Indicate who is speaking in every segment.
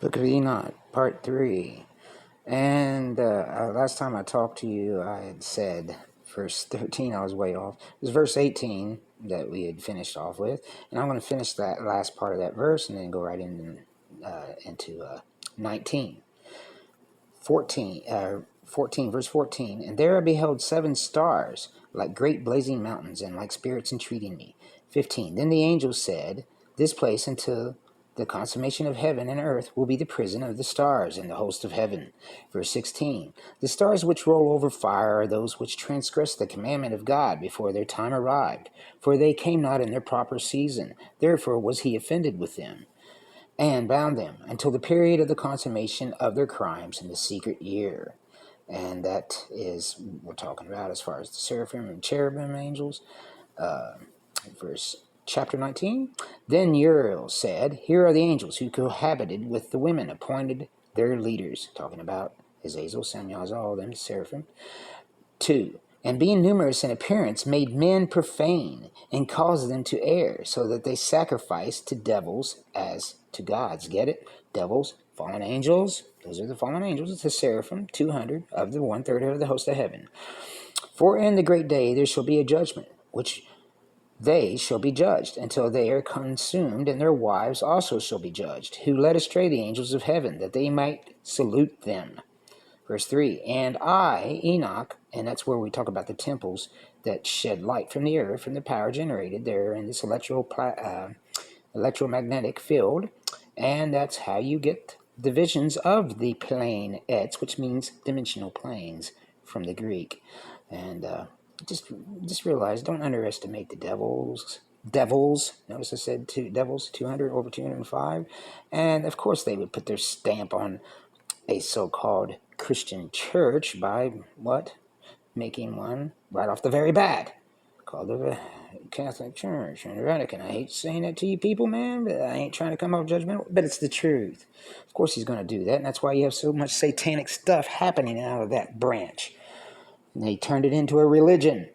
Speaker 1: Book of Enoch, Part 3. And last time I talked to you, I had said verse 13, I was way off. It was verse 18 that we had finished off with. And I'm going to finish that last part of that verse and then go right into 19. 14, verse 14. And there I beheld 7 stars, like great blazing mountains, and like spirits entreating me. 15. Then the angel said, This place until the consummation of heaven and earth will be the prison of the stars and the host of heaven. Verse 16. The stars which roll over fire are those which transgress the commandment of God before their time arrived, for they came not in their proper season. Therefore was he offended with them, and bound them until the period of the consummation of their crimes in the secret year. And that is what we're talking about as far as the seraphim and cherubim angels. Verse chapter 19. Then Uriel said, Here are the angels who cohabited with the women, appointed their leaders. Talking about Azazel, Samuel, all them seraphim. 2. And being numerous in appearance, made men profane, and caused them to err, so that they sacrificed to devils as to gods. Get it? Devils, fallen angels. Those are the fallen angels. It's the seraphim, 200 of the 1/3 of the host of heaven. For in the great day there shall be a judgment, which they shall be judged, until they are consumed, and their wives also shall be judged, who led astray the angels of heaven, that they might salute them. Verse 3, and I, Enoch, and that's where we talk about the temples that shed light from the earth, from the power generated there in this electromagnetic field, and that's how you get the visions of the planets, which means dimensional planes from the Greek. And just realize, don't underestimate the devils. Notice I said devils, 200, over 205. And of course they would put their stamp on a so-called Christian church by what? Making one right off the very bat called the Catholic Church and the Vatican. I hate saying that to you people, man, but I ain't trying to come off judgmental, but it's the truth. Of course he's going to do that, and that's why you have so much satanic stuff happening out of that branch. And they turned it into a religion.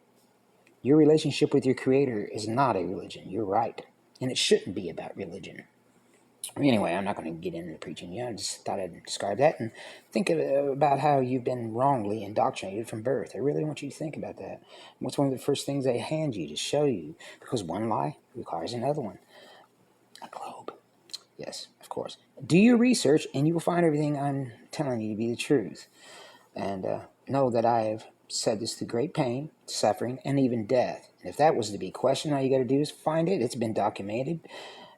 Speaker 1: Your relationship with your Creator is not a religion. You're right. And it shouldn't be about religion. Anyway, I'm not going to get into preaching yet. I just thought I'd describe that and think about how you've been wrongly indoctrinated from birth. I really want you to think about that. What's one of the first things they hand you to show you? Because one lie requires another one. A globe. Yes, of course. Do your research and you will find everything I'm telling you to be the truth. And know that I have said this through great pain, suffering, and even death. And if that was to be questioned, all you got to do is find it. It's been documented.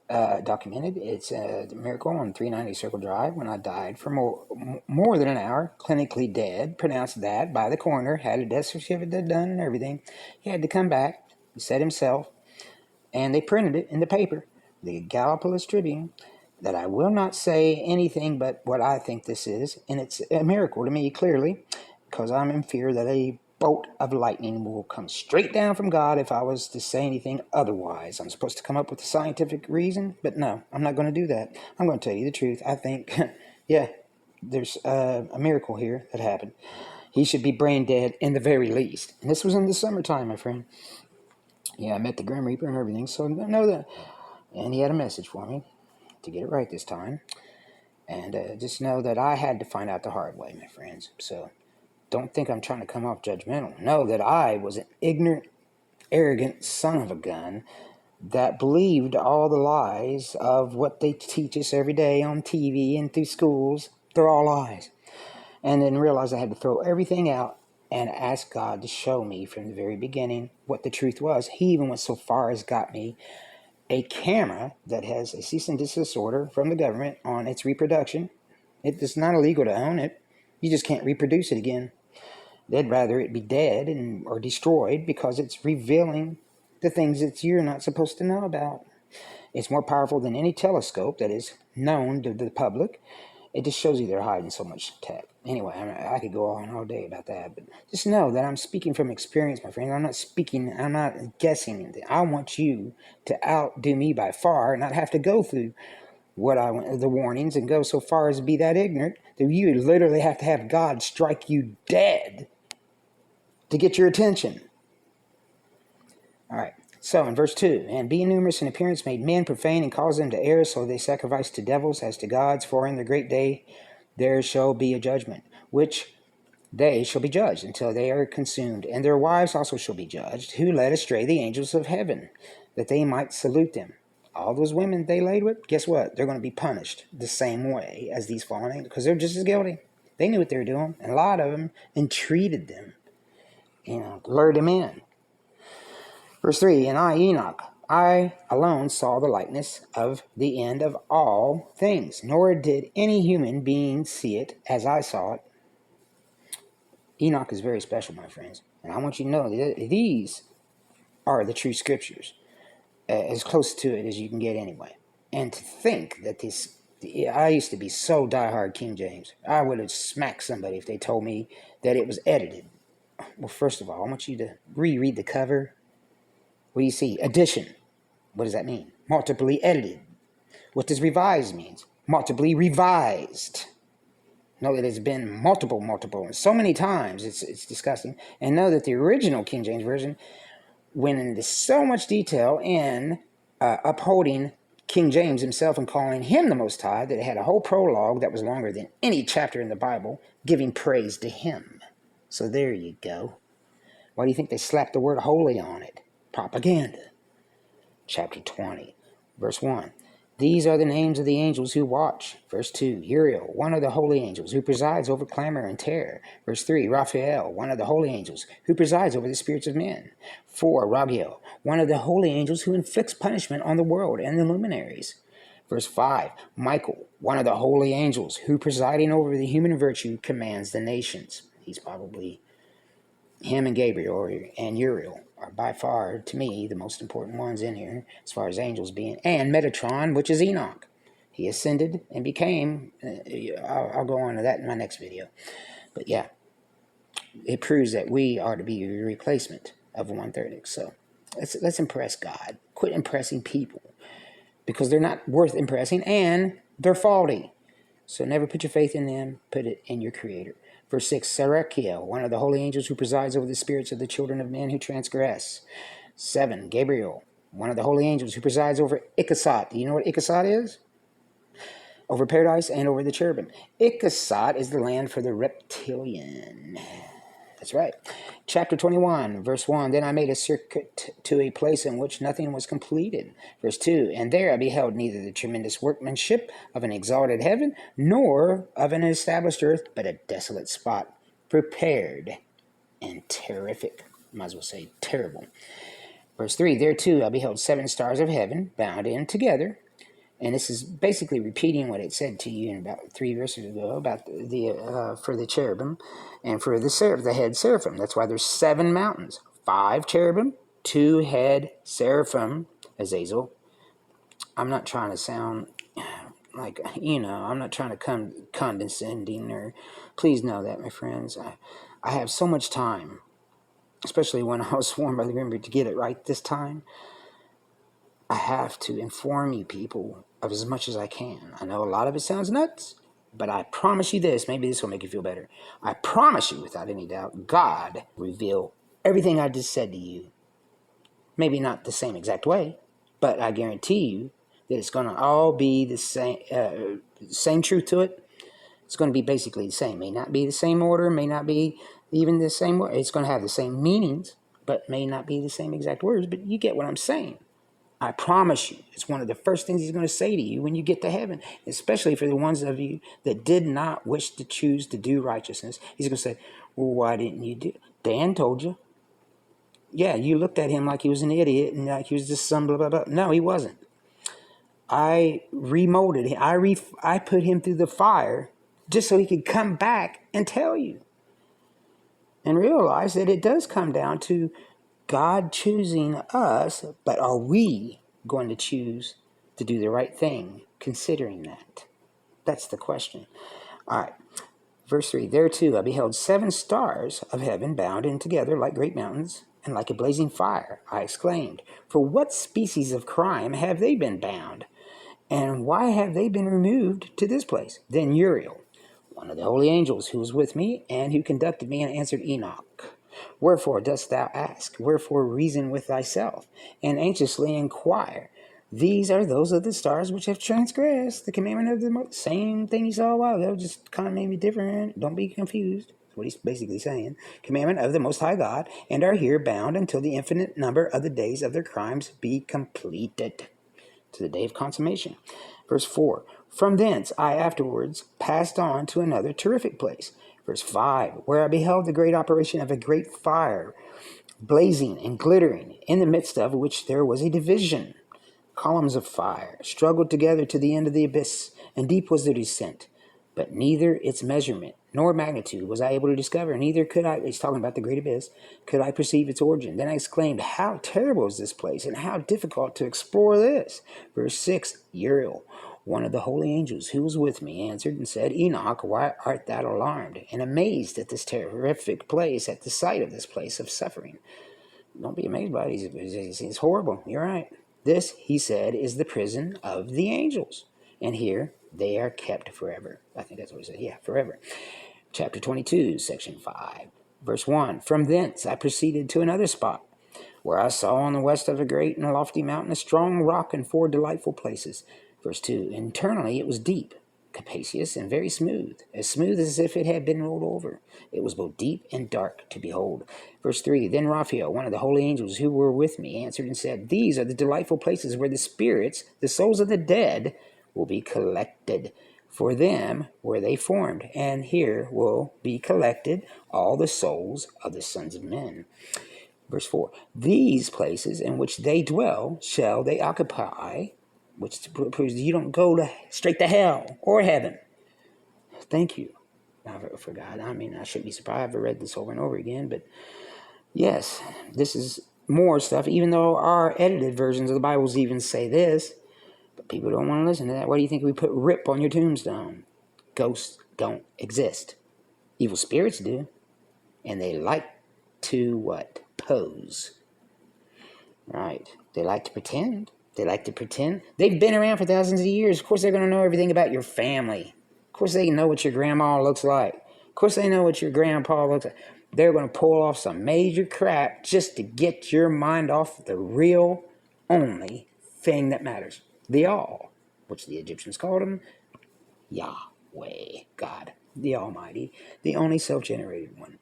Speaker 1: It's a miracle on 390 Circle Drive when I died for more than an hour, clinically dead, pronounced that by the coroner, had a death certificate done and everything. He had to come back, he said himself, and they printed it in the paper, the Gallipolis Tribune, that I will not say anything but what I think this is, and it's a miracle to me, clearly, because I'm in fear that a bolt of lightning will come straight down from God if I was to say anything otherwise. I'm supposed to come up with a scientific reason, but no, I'm not going to do that. I'm going to tell you the truth. I think, yeah, there's a miracle here that happened. He should be brain dead in the very least. And this was in the summertime, my friend. Yeah, I met the Grim Reaper and everything, so know that. And he had a message for me to get it right this time. And just know that I had to find out the hard way, my friends. So don't think I'm trying to come off judgmental. Know that I was an ignorant, arrogant son of a gun that believed all the lies of what they teach us every day on TV and through schools. They're all lies. And then realized I had to throw everything out and ask God to show me from the very beginning what the truth was. He even went so far as got me a camera that has a cease and desist order from the government on its reproduction. It's not illegal to own it. You just can't reproduce it again. They'd rather it be dead or destroyed because it's revealing the things that you're not supposed to know about. It's more powerful than any telescope that is known to the public. It just shows you they're hiding so much tech. Anyway, I could go on all day about that, but just know that I'm speaking from experience, my friend. I'm not guessing anything. I want you to outdo me by far, not have to go through the warnings and go so far as to be that ignorant that you literally have to have God strike you dead to get your attention. All right. So in verse 2, and being numerous in appearance made men profane and caused them to err, so they sacrificed to devils as to gods, for in the great day there shall be a judgment, which they shall be judged until they are consumed, and their wives also shall be judged, who led astray the angels of heaven, that they might salute them. All those women they laid with, guess what? They're going to be punished the same way as these fallen angels, because they're just as guilty. They knew what they were doing, and a lot of them entreated them, lured them in. Verse 3, and I, Enoch, I alone saw the likeness of the end of all things, nor did any human being see it as I saw it. Enoch is very special, my friends, and I want you to know that these are the true scriptures, as close to it as you can get anyway. And to think that I used to be so diehard King James, I would have smacked somebody if they told me that it was edited. Well, first of all, I want you to reread the cover. What do you see? Addition. What does that mean? Multiply edited. What does revised mean? Multiply revised. Know that it's been multiple, and so many times it's disgusting. And know that the original King James Version went into so much detail in upholding King James himself and calling him the Most High that it had a whole prologue that was longer than any chapter in the Bible, giving praise to him. So there you go. Why do you think they slapped the word holy on it? Propaganda. Chapter 20, verse 1. These are the names of the angels who watch. Verse 2, Uriel, one of the holy angels who presides over clamor and terror. Verse 3, Raphael, one of the holy angels who presides over the spirits of men. 4, Ragiel, one of the holy angels who inflicts punishment on the world and the luminaries. Verse 5, Michael, one of the holy angels who presiding over the human virtue commands the nations. He's probably him and Gabriel and Uriel are by far, to me, the most important ones in here, as far as angels being. And Metatron, which is Enoch. He ascended and became, I'll go on to that in my next video. But yeah, it proves that we are to be a replacement of 1/3. So let's impress God. Quit impressing people, because they're not worth impressing and they're faulty. So never put your faith in them, put it in your Creator. Verse 6, Serachiel, one of the holy angels who presides over the spirits of the children of men who transgress. 7, Gabriel, one of the holy angels who presides over Ikasat. Do you know what Ikasat is? Over paradise and over the cherubim. Ikasat is the land for the reptilian. That's right. Chapter 21, verse 1, Then I made a circuit to a place in which nothing was completed. Verse 2, And there I beheld neither the tremendous workmanship of an exalted heaven, nor of an established earth, but a desolate spot, prepared and terrific. Might as well say terrible. Verse 3, There too I beheld 7 stars of heaven, bound in together. And this is basically repeating what it said to you in about 3 verses ago about for the cherubim and for the head seraphim. That's why there's 7 mountains, 5 cherubim, 2 head seraphim, Azazel. I'm not trying to sound like, I'm not trying to come condescending, or please know that, my friends. I have so much time, especially when I was sworn by the Grim Reaper to get it right this time. I have to inform you people of as much as I can. I know a lot of it sounds nuts, but I promise you this, maybe this will make you feel better. I promise you, without any doubt, God reveal everything I just said to you. Maybe not the same exact way, but I guarantee you that it's going to all be the same truth to it. It's going to be basically the same. May not be the same order, may not be even the same word. It's going to have the same meanings, but may not be the same exact words, but you get what I'm saying. I promise you, it's one of the first things he's going to say to you when you get to heaven, especially for the ones of you that did not wish to choose to do righteousness. He's going to say, well, why didn't you do it? Dan told you. Yeah, you looked at him like he was an idiot and like he was just some blah, blah, blah. No, he wasn't. I remolded him. I put him through the fire just so he could come back and tell you. And realize that it does come down to God choosing us, but are we going to choose to do the right thing, considering that? That's the question. All right. Verse 3, There too I beheld 7 stars of heaven bound in together like great mountains, and like a blazing fire. I exclaimed, For what species of crime have they been bound? And why have they been removed to this place? Then Uriel, one of the holy angels who was with me and who conducted me, and answered Enoch, Wherefore dost thou ask? Wherefore reason with thyself, and anxiously inquire? These are those of the stars which have transgressed the commandment of the same thing you saw a while ago, just kind of maybe different. Don't be confused. That's what he's basically saying. Commandment of the Most High God, and are here bound until the infinite number of the days of their crimes be completed, to the day of consummation. Verse 4, from thence I afterwards passed on to another terrific place. Verse 5, where I beheld the great operation of a great fire, blazing and glittering, in the midst of which there was a division. Columns of fire struggled together to the end of the abyss, and deep was their descent. But neither its measurement nor magnitude was I able to discover, neither could I, he's talking about the great abyss, could I perceive its origin. Then I exclaimed, how terrible is this place, and how difficult to explore this. Verse 6, Uriel, one of the holy angels who was with me, answered and said, Enoch, why art thou alarmed and amazed at this terrific place, at the sight of this place of suffering? Don't be amazed by it. It's horrible. You're right. This, he said, is the prison of the angels. And here they are kept forever. I think that's what he said. Yeah, forever. Chapter 22, section 5, verse 1. From thence I proceeded to another spot, where I saw on the west of a great and lofty mountain a strong rock and 4 delightful places. Verse 2. Internally it was deep, capacious, and very smooth as if it had been rolled over. It was both deep and dark to behold. Verse 3, then Raphael, one of the holy angels who were with me, answered and said, these are the delightful places where the spirits, the souls of the dead, will be collected. For them were they formed, and here will be collected all the souls of the sons of men. Verse 4, these places in which they dwell shall they occupy, which proves you don't go straight to hell or heaven. Thank you for God. I mean, I shouldn't be surprised. I've read this over and over again, but yes, this is more stuff, even though our edited versions of the Bibles even say this, but people don't want to listen to that. Why do you think we put RIP on your tombstone? Ghosts don't exist. Evil spirits do, and they like to what? Pose. Right. They like to pretend. They've been around for thousands of years. Of course, they're going to know everything about your family. Of course, they know what your grandma looks like. Of course, they know what your grandpa looks like. They're going to pull off some major crap just to get your mind off the real, only thing that matters. The All, which the Egyptians called him Yahweh, God, the Almighty, the only self-generated one.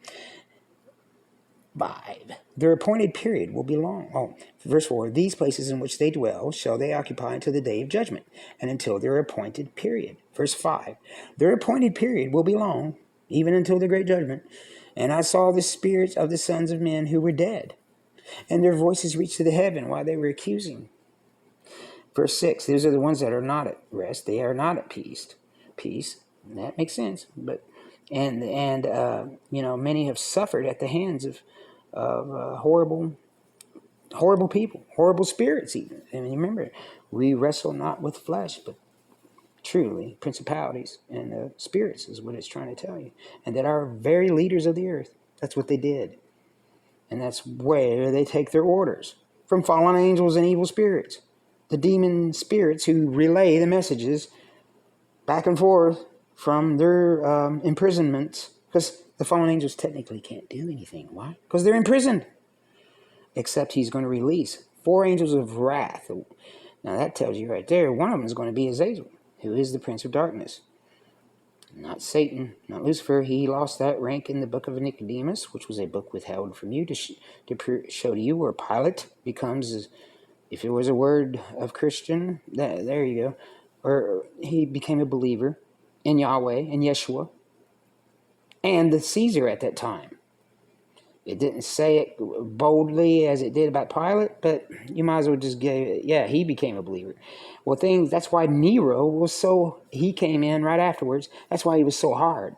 Speaker 1: 5. Their appointed period will be long. Verse 4, these places in which they dwell shall they occupy until the day of judgment, and until their appointed period. Verse 5, their appointed period will be long, even until the great judgment. And I saw the spirits of the sons of men who were dead, and their voices reached to the heaven while they were accusing. Verse 6, these are the ones that are not at rest. They are not at peace. That makes sense. But many have suffered at the hands of horrible people, horrible spirits even. And remember, we wrestle not with flesh, but truly principalities and spirits is what it's trying to tell you. And that our very leaders of the earth, that's what they did. And that's where they take their orders, from fallen angels and evil spirits. The demon spirits who relay the messages back and forth from their imprisonments, because the fallen angels technically can't do anything. Why? Because they're imprisoned. Except he's going to release 4 angels of wrath. Now that tells you right there, one of them is going to be Azazel, who is the prince of darkness. Not Satan, not Lucifer. He lost that rank in the Book of Enoch, which was a book withheld from you to show to you where Pilate becomes, if it was a word of Christian, there you go. Or he became a believer in Yahweh and Yeshua and the Caesar at that time. It didn't say it boldly as it did about Pilate, but you might as well just give it. Yeah, he became a believer. Well, that's why Nero he came in right afterwards. That's why he was so hard,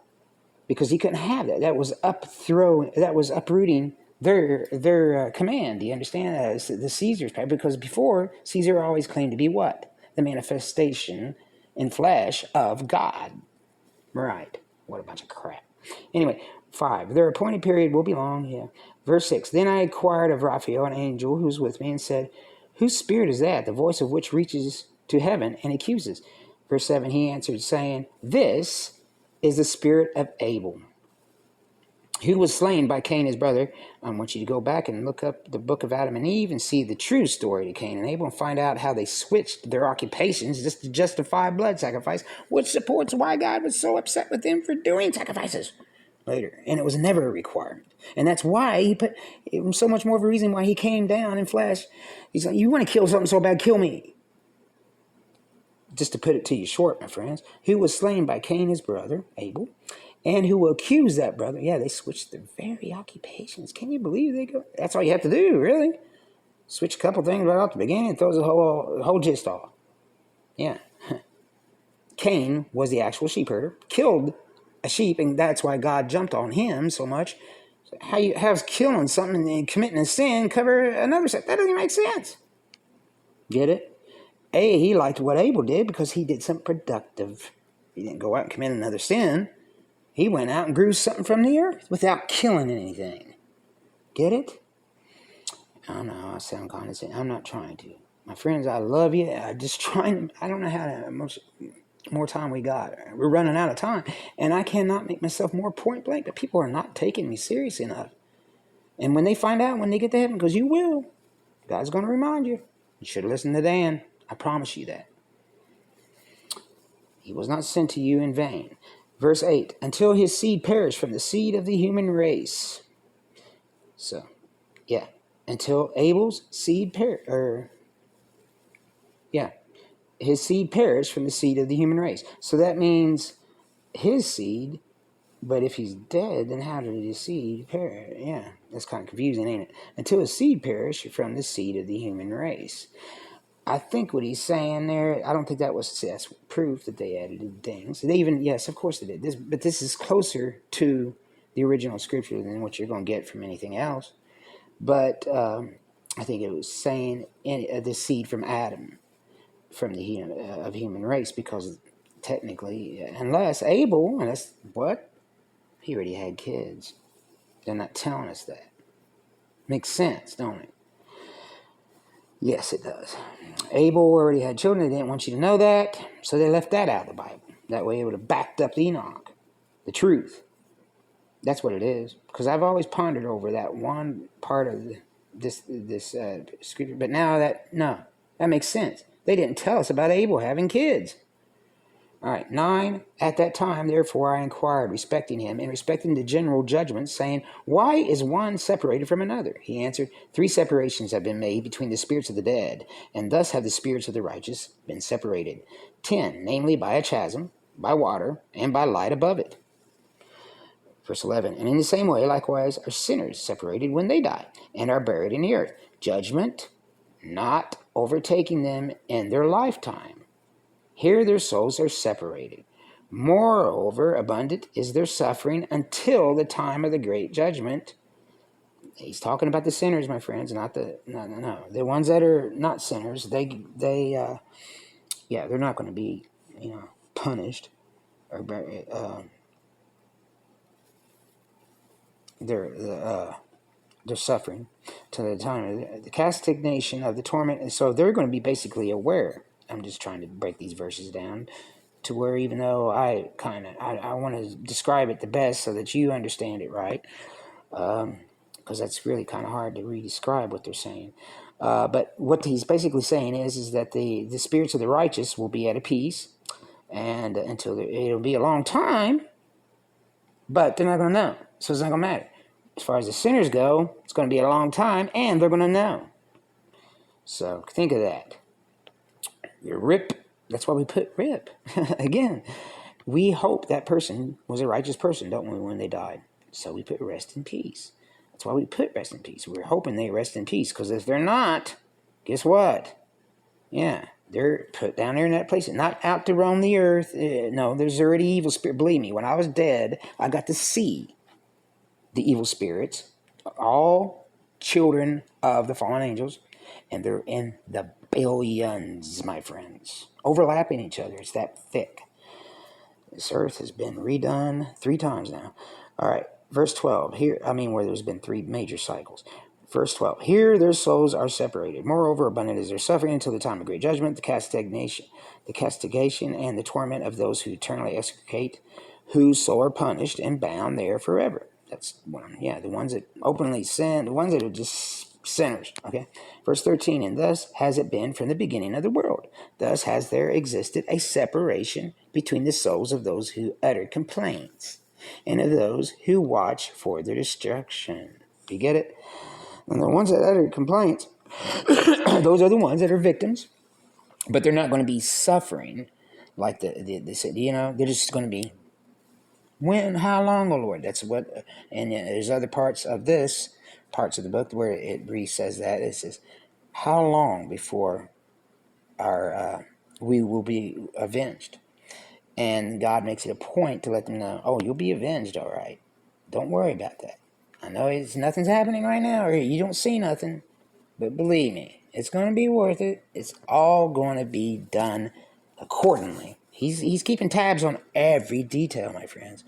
Speaker 1: because he couldn't have that. That was uprooting their command. Do you understand? The Caesar's power, because before, Caesar always claimed to be what? The manifestation in flesh of God. Right. What a bunch of crap. Anyway, 5. Their appointed period will be long. Yeah. Verse 6. Then I inquired of Raphael, an angel who was with me, and said, whose spirit is that, the voice of which reaches to heaven and accuses? Verse 7. He answered, saying, this is the spirit of Abel, who was slain by Cain, his brother. I want you to go back and look up the book of Adam and Eve and see the true story to Cain and Abel and find out how they switched their occupations just to justify blood sacrifice, which supports why God was so upset with them for doing sacrifices later. And it was never a requirement. And that's why he put, it was so much more of a reason why he came down in flesh. He's like, you want to kill something so bad, kill me. Just to put it to you short, my friends, who was slain by Cain, his brother, Abel, and who will accuse that brother. Yeah, they switched their very occupations. Can you believe they go? That's all you have to do, really. Switch a couple things right off the beginning and throws the whole gist off. Yeah. Cain was the actual sheep herder, killed a sheep, and that's why God jumped on him so much. How's killing something and committing a sin cover another sin? That doesn't make sense. Get it? He liked what Abel did because he did something productive. He didn't go out and commit another sin. He went out and grew something from the earth without killing anything. Get it? I know I sound condescending. I'm not trying to. My friends, I love you. I'm just trying to, I don't know how much more time we got. We're running out of time. And I cannot make myself more point blank, but people are not taking me serious enough. And when they find out, when they get to heaven, because you will, God's going to remind you. You should have listened to Dan. I promise you that. He was not sent to you in vain. Verse 8, until his seed perish from the seed of the human race. So, yeah, until Abel's seed his seed perished from the seed of the human race. So that means his seed, but if he's dead, then how did his seed perish? Yeah, that's kind of confusing, ain't it? Until his seed perished from the seed of the human race. I think what he's saying there, I don't think that's proof that they added things. They even, yes, of course they did. But this is closer to the original scripture than what you're going to get from anything else. But I think it was saying the seed from Adam, from the of human race, because technically, unless Abel, and that's what? He already had kids. They're not telling us that. Makes sense, don't it? Yes, it does. Abel already had children. They didn't want you to know that, so they left that out of the Bible. That way it would have backed up Enoch, the truth. That's what it is. Because I've always pondered over that one part of this scripture. But now that makes sense. They didn't tell us about Abel having kids. All right, 9, at that time, therefore, I inquired respecting him and respecting the general judgment, saying, why is one separated from another? He answered, 3 separations have been made between the spirits of the dead, and thus have the spirits of the righteous been separated. 10, namely by a chasm, by water, and by light above it. Verse 11, and in the same way, likewise, are sinners separated when they die, and are buried in the earth. Judgment not overtaking them in their lifetime. Here their souls are separated. Moreover, abundant is their suffering until the time of the great judgment. He's talking about the sinners, my friends, not the ones that are not sinners. They're not going to be, punished or they're suffering to the time of the castigation of the torment. And so they're going to be basically aware. I'm just trying to break these verses down to where, even though I want to describe it the best so that you understand it right, because that's really kind of hard to re-describe what they're saying. But what he's basically saying is that the spirits of the righteous will be at a peace, and it'll be a long time, but they're not going to know, so it's not going to matter. As far as the sinners go, it's going to be a long time, and they're going to know. So think of that. Your rip, that's why we put rip. Again, we hope that person was a righteous person, don't we, when they died? So we put rest in peace. That's why we put rest in peace. We're hoping they rest in peace, because if they're not, guess what? Yeah, they're put down there in that place, not out to roam the earth. No, there's already evil spirit. Believe me, when I was dead, I got to see the evil spirits, all children of the fallen angels, and they're in the billions, my friends, overlapping each other. It's that thick. This earth has been redone 3 times now. All right, verse 12. Where there's been 3 major cycles. Verse 12. Here their souls are separated. Moreover, abundant is their suffering until the time of great judgment, the castigation, and the torment of those who eternally execrate, whose soul are punished and bound there forever. That's one. Yeah, the ones that openly sin, the ones that are just sinners. Okay. Verse 13, and thus has it been from the beginning of the world. Thus has there existed a separation between the souls of those who utter complaints and of those who watch for their destruction. You get it? And the ones that utter complaints, those are the ones that are victims, but they're not going to be suffering like they said, they're just going to be, when, how long, O Lord? That's what, and there's other parts of the book where it says that. It says, how long before we will be avenged? And God makes it a point to let them know, oh, you'll be avenged, all right. Don't worry about that. I know nothing's happening right now, or you don't see nothing, but believe me, it's going to be worth it. It's all going to be done accordingly. He's keeping tabs on every detail, my friends.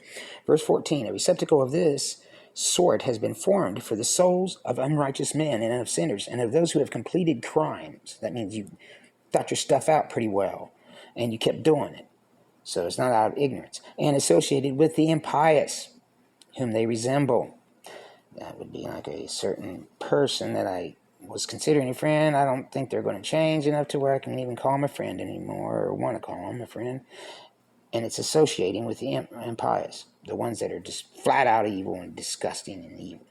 Speaker 1: Verse 14, a receptacle of this sort has been formed for the souls of unrighteous men and of sinners and of those who have completed crimes. That means you thought your stuff out pretty well and you kept doing it. So it's not out of ignorance. And associated with the impious, whom they resemble. That would be like a certain person that I was considering a friend. I don't think they're going to change enough to where I can even call him a friend anymore, or want to call him a friend. And it's associating with the impious, the ones that are just flat out evil and disgusting and evil,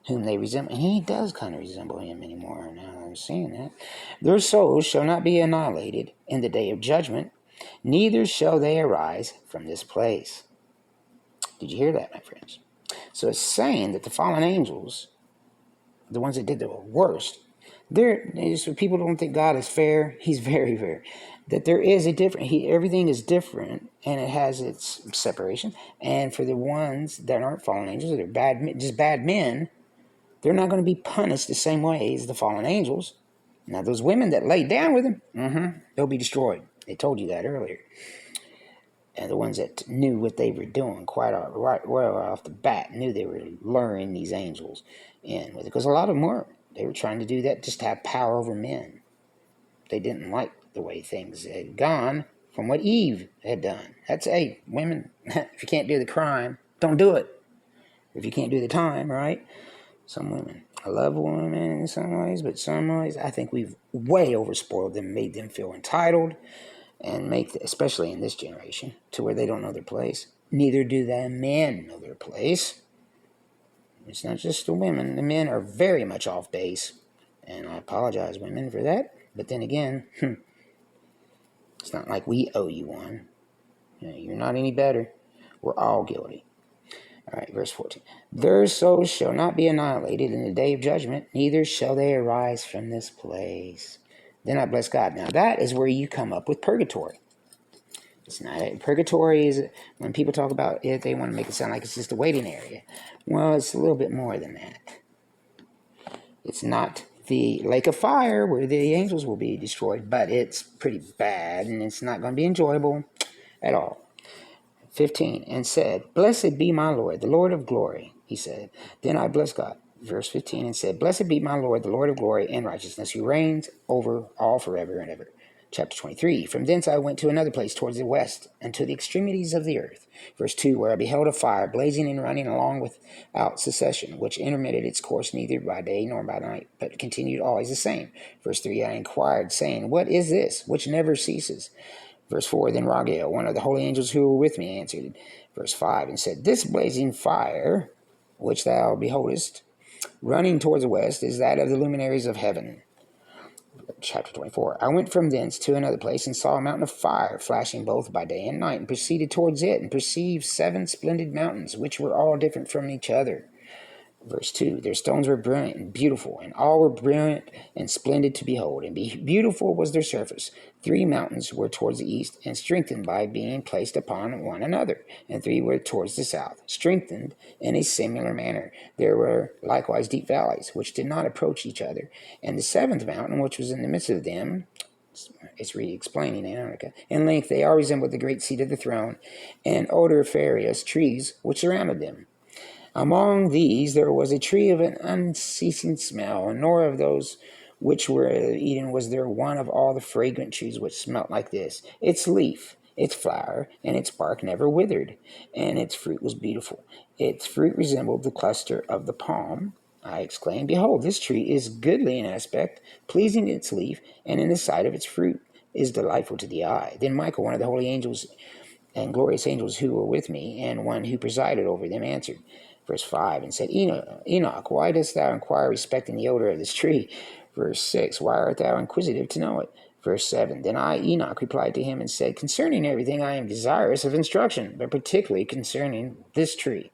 Speaker 1: whom they resemble. And he does kind of resemble him anymore, now that I'm seeing that. Their souls shall not be annihilated in the day of judgment, neither shall they arise from this place. Did you hear that, my friends? So it's saying that the fallen angels, the ones that did the worst, people don't think God is fair. He's very fair. That there is a different, everything is different, and it has its separation. And for the ones that aren't fallen angels, that are just bad men, they're not going to be punished the same way as the fallen angels. Now, those women that laid down with them, they'll be destroyed. They told you that earlier. And the ones that knew what they were doing right off the bat, knew they were luring these angels in with it. Because a lot of them were. They were trying to do that just to have power over men. They didn't like the way things had gone from what Eve had done. That's, hey, women, if you can't do the crime, don't do it. If you can't do the time, right? Some women. I love women in some ways, but some ways I think we've way overspoiled them, made them feel entitled, and especially in this generation, to where they don't know their place. Neither do the men know their place. It's not just the women. The men are very much off base, and I apologize, women, for that. But then again, it's not like we owe you one. You're not any better. We're all guilty. All right, verse 14. Their souls shall not be annihilated in the day of judgment, neither shall they arise from this place. Then I bless God. Now that is where you come up with purgatory. It's not purgatory is when people talk about it, they want to make it sound like it's just a waiting area. Well, it's a little bit more than that. It's not the lake of fire where the angels will be destroyed, but it's pretty bad and it's not going to be enjoyable at all. 15, and said, blessed be my Lord, the Lord of glory, he said. Then I blessed God. Verse 15, and said, blessed be my Lord, the Lord of glory and righteousness, who reigns over all forever and ever. Chapter 23, from thence I went to another place towards the west, and to the extremities of the earth. Verse 2, where I beheld a fire blazing and running along without cessation, which intermitted its course neither by day nor by night, but continued always the same. Verse 3, I inquired, saying, what is this, which never ceases? Verse 4, then Raguel, one of the holy angels who were with me, answered. Verse 5, and said, this blazing fire, which thou beholdest, running towards the west, is that of the luminaries of heaven. Chapter 24, I went from thence to another place, and saw a mountain of fire, flashing both by day and night, and proceeded towards it, and perceived 7 splendid mountains, which were all different from each other. Verse 2, their stones were brilliant and beautiful, and all were brilliant and splendid to behold, and beautiful was their surface. 3 mountains were towards the east, and strengthened by being placed upon one another, and 3 were towards the south, strengthened in a similar manner. There were likewise deep valleys, which did not approach each other, and the 7th mountain, which was in the midst of them, it's re-explaining Antarctica. In length, they all resembled the great seat of the throne, and odoriferous trees which surrounded them. Among these there was a tree of an unceasing smell, nor of those which were eaten was there one of all the fragrant trees which smelt like this. Its leaf Its flower and its bark never withered, and its fruit was beautiful. Its fruit resembled the cluster of the palm. I exclaimed, Behold, this tree is goodly in aspect, pleasing in its leaf, and in the sight of its fruit is delightful to the eye. Then Michael, one of the holy angels and glorious angels who were with me, and one who presided over them, answered. Verse 5, and said, Enoch, why dost thou inquire respecting the odor of this tree? Verse 6, why art thou inquisitive to know it? Verse 7, then I, Enoch, replied to him and said, Concerning everything I am desirous of instruction, but particularly concerning this tree.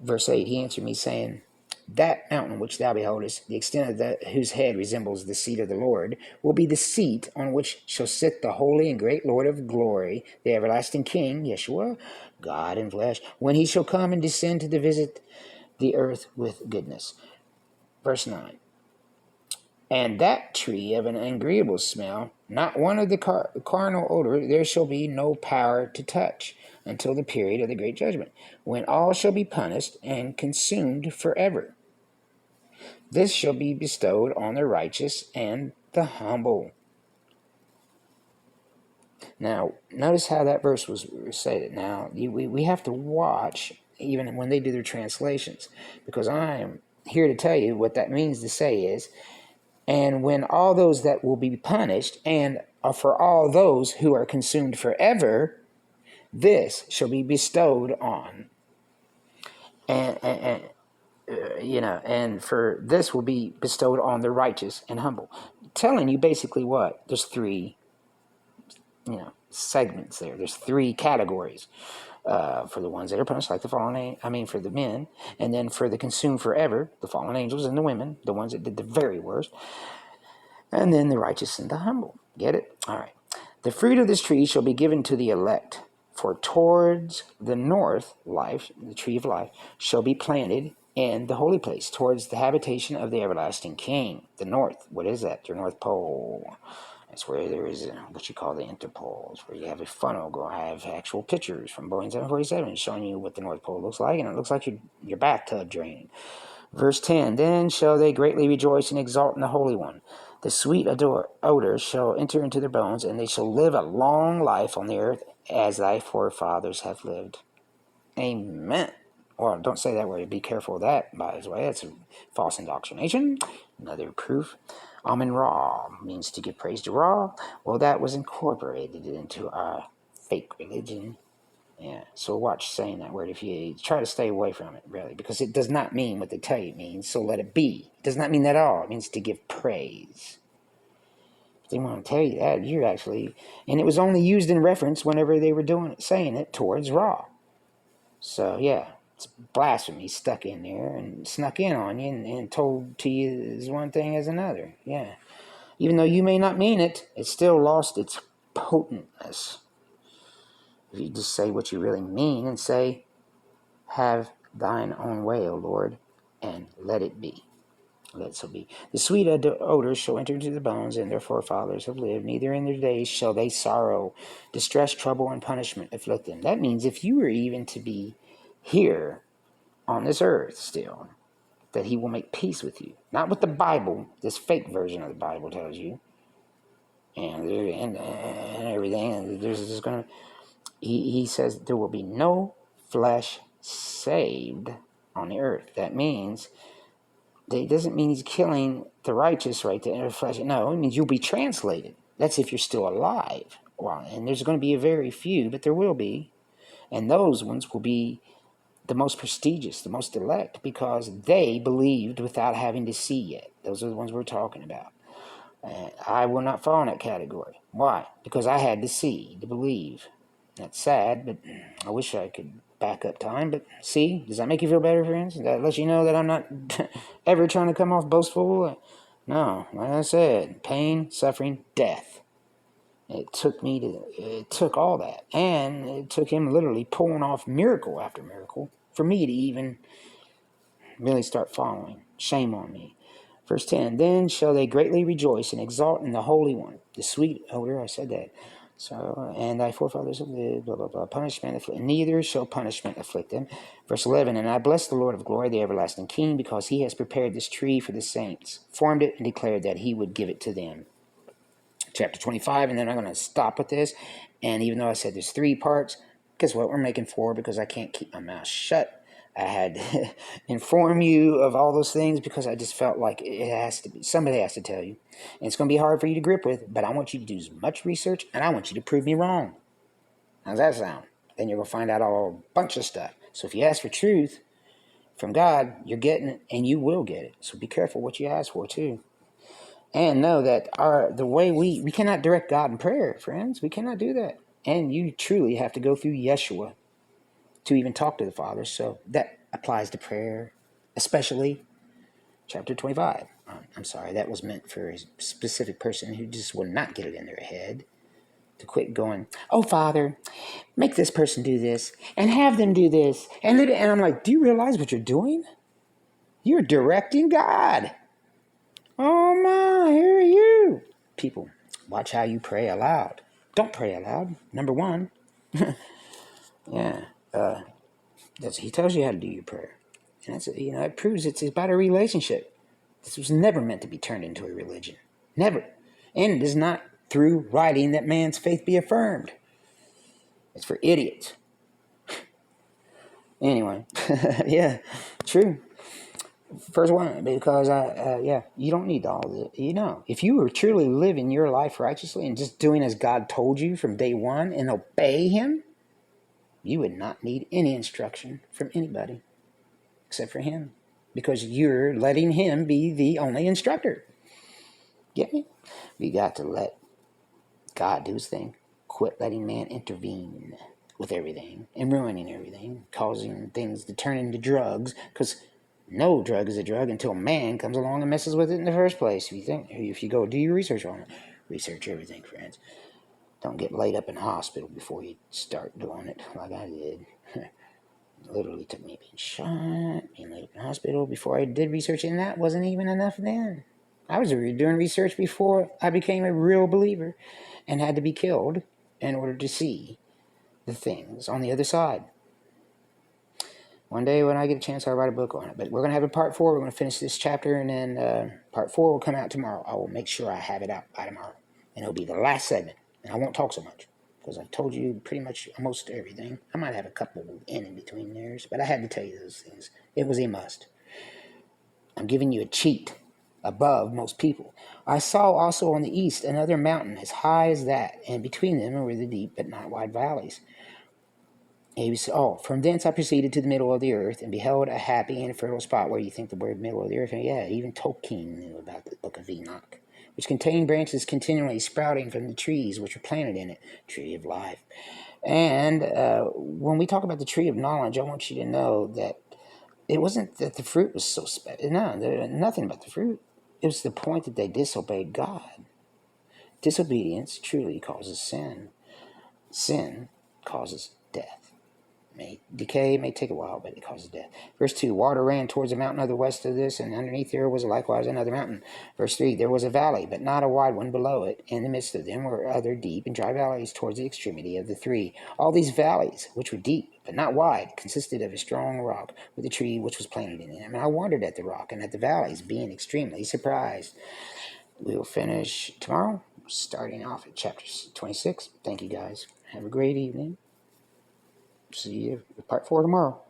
Speaker 1: Verse 8, he answered me, saying, That mountain which thou beholdest, the extent of whose head resembles the seat of the Lord, will be the seat on which shall sit the holy and great Lord of glory, the everlasting King, Yeshua, God in flesh, when he shall come and descend to visit the earth with goodness. Verse 9, and that tree of an agreeable smell, not one of the carnal odor, there shall be no power to touch, until the period of the great judgment, when all shall be punished and consumed forever. This shall be bestowed on the righteous and the humble. Now, notice how that verse was stated. Now, we have to watch, even when they do their translations, because I am here to tell you what that means to say is, and when all those that will be punished, and for all those who are consumed forever, this shall be bestowed on. And for this will be bestowed on the righteous and humble. Telling you basically what? There's three, segments there. There's three categories. For the ones that are punished, like the fallen, for the men, and then for the consumed forever, the fallen angels and the women, the ones that did the very worst, and then the righteous and the humble. Get it? All right. The fruit of this tree shall be given to the elect, for towards the north, life, the tree of life, shall be planted in the holy place, towards the habitation of the everlasting King. The north, what is that? Your North Pole. That's where there is what you call the interpoles, where you have a funnel. Go have actual pictures from Boeing 747 showing you what the North Pole looks like, and it looks like your bathtub draining. Verse 10, then shall they greatly rejoice and exult in the Holy One. The sweet odor shall enter into their bones, and they shall live a long life on the earth as thy forefathers have lived. Amen. Well, don't say that word. Be careful of that, by the way. That's a false indoctrination. Another proof. Amen Ra means to give praise to Ra. Well, that was incorporated into our fake religion. Yeah, so watch saying that word if you try to stay away from it, really, because it does not mean what they tell you it means, so let it be. It does not mean that at all. It means to give praise. If they want to tell you that, you're actually... And it was only used in reference whenever they were saying it towards Ra. So, yeah, it's blasphemy stuck in there and snuck in on you and told to you as one thing as another. Yeah. Even though you may not mean it, it still lost its potentness. If you just say what you really mean and say, have thine own way, O Lord, and let it be. Let so be. The sweet odors shall enter into the bones, and their forefathers have lived. Neither in their days shall they sorrow, distress, trouble, and punishment afflict them. That means if you were even to be here on this earth still, that he will make peace with you. Not with the Bible, this fake version of the Bible tells you, and everything. And there's just going to... He says there will be no flesh saved on the earth. That means, it doesn't mean he's killing the righteous right there in the flesh. No, it means you'll be translated. That's if you're still alive. Well, and there's going to be a very few, but there will be. And those ones will be the most prestigious, the most elect, because they believed without having to see yet. Those are the ones we're talking about. And I will not fall in that category. Why? Because I had to see, to believe. That's sad, but I wish I could back up time. But see, does that make you feel better, friends? That lets you know that I'm not ever trying to come off boastful? No, like I said, pain, suffering, death. It took all that. And it took him literally pulling off miracle after miracle for me to even really start following. Shame on me. Verse 10, then shall they greatly rejoice and exult in the Holy One. The sweet odor, I said that. So, and thy forefathers have lived, blah, blah, blah. Punishment afflict, neither shall punishment afflict them. Verse 11, and I bless the Lord of glory, the everlasting King, because he has prepared this tree for the saints, formed it, and declared that he would give it to them chapter 25, and then I'm going to stop with this. And even though I said there's 3 parts, guess what? We're making 4 because I can't keep my mouth shut. I had to inform you of all those things because I just felt like it has to be, somebody has to tell you. And it's going to be hard for you to grip with, but I want you to do as much research, and I want you to prove me wrong. How's that sound? Then you're going to find out a bunch of stuff. So if you ask for truth from God, you're getting it, and you will get it. So be careful what you ask for, too. And know that the way we cannot direct God in prayer, friends. We cannot do that. And you truly have to go through Yeshua to even talk to the Father. So that applies to prayer, especially chapter 25. I'm sorry, that was meant for a specific person who just would not get it in their head to quit going, oh, Father, make this person do this and have them do this. And I'm like, do you realize what you're doing? You're directing God. Oh my, here are you. People, watch how you pray aloud. Don't pray aloud. Number 1. Yeah. He tells you how to do your prayer. And that's, it proves it's about a relationship. This was never meant to be turned into a religion. Never. And it is not through writing that man's faith be affirmed. It's for idiots. Anyway, yeah, true. First one, because you don't need all of it. If you were truly living your life righteously and just doing as God told you from day one and obey Him, you would not need any instruction from anybody except for Him, because you're letting Him be the only instructor. Get me? We got to let God do His thing. Quit letting man intervene with everything and ruining everything, causing things to turn into drugs, because no drug is a drug until man comes along and messes with it in the first place. If you go do your research on it, research everything, friends. Don't get laid up in hospital before you start doing it, like I did. It literally took me being shot, being laid up in hospital before I did research, and that wasn't even enough then. I was doing research before I became a real believer and had to be killed in order to see the things on the other side. One day when I get a chance, I'll write a book on it. But we're going to have a part 4. We're going to finish this chapter, and then part 4 will come out tomorrow. I will make sure I have it out by tomorrow. And it'll be the last segment. And I won't talk so much, because I've told you pretty much almost everything. I might have a couple in between theirs, but I had to tell you those things. It was a must. I'm giving you a cheat above most people. I saw also on the east another mountain as high as that, and between them were the deep but not wide valleys. From thence I proceeded to the middle of the earth, and beheld a happy and fertile spot. Where you think the word middle of the earth? Yeah, even Tolkien knew about the Book of Enoch, which contained branches continually sprouting from the trees which were planted in it, tree of life. And when we talk about the tree of knowledge, I want you to know that it wasn't that the fruit was so special. No, nothing about the fruit. It was the point that they disobeyed God. Disobedience truly causes sin. Sin causes death. May decay, may take a while, but it causes death. Verse 2, water ran towards the mountain of the west of this, and underneath there was likewise another mountain. Verse 3, there was a valley, but not a wide one below it. In the midst of them were other deep and dry valleys towards the extremity of the 3. All these valleys, which were deep, but not wide, consisted of a strong rock with a tree which was planted in it. And I wondered at the rock and at the valleys, being extremely surprised. We will finish tomorrow, starting off at chapter 26. Thank you, guys. Have a great evening. See you with part 4 tomorrow.